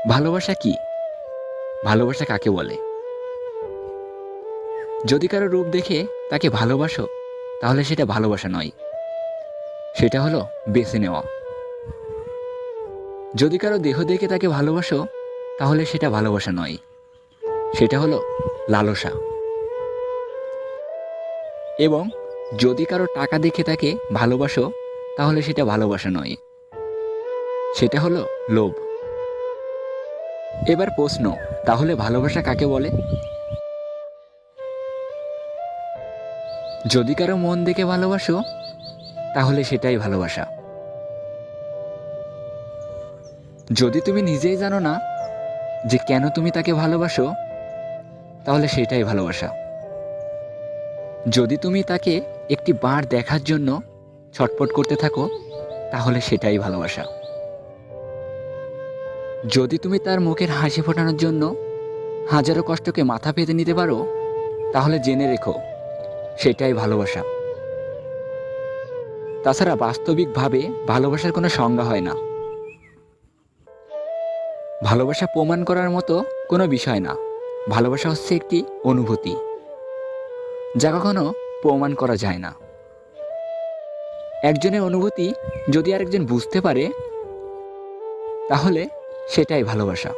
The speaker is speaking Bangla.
ভালোবাসা কি? ভালোবাসা কাকে বলে? যদি কারো রূপ দেখে তাকে ভালোবাসো, তাহলে সেটা ভালোবাসা নয়, সেটা হলো বেছে নেওয়া। যদি কারো দেহ দেখে তাকে ভালোবাসো, তাহলে সেটা ভালোবাসা নয়, সেটা হলো লালসা। এবং যদি কারো টাকা দেখে তাকে ভালোবাসো, তাহলে সেটা ভালোবাসা নয়, সেটা হলো লোভ। এবার প্রশ্ন, তাহলে ভালোবাসা কাকে বলে? যদি কারো মন দেখে ভালোবাসো, তাহলে সেটাই ভালোবাসা। যদি তুমি নিজেই জানো না যে কেন তুমি তাকে ভালোবাসো, তাহলে সেটাই ভালোবাসা। যদি তুমি তাকে একটি বার দেখার জন্য ছটফট করতে থাকো, তাহলে সেটাই ভালোবাসা। যদি তুমি তার মুখের হাসি ফোটানোর জন্য হাজারো কষ্টকে মাথা পেতে নিতে পারো, তাহলে জেনে রেখো সেটাই ভালোবাসা। তাছাড়া বাস্তবিকভাবে ভালোবাসার কোনো সংজ্ঞা হয় না। ভালোবাসা প্রমাণ করার মতো কোনো বিষয় না। ভালোবাসা হচ্ছে একটি অনুভূতি, যা কখনো প্রমাণ করা যায় না। একজনের অনুভূতি যদি আরেকজন বুঝতে পারে, তাহলে সেটাই ভালোবাসা।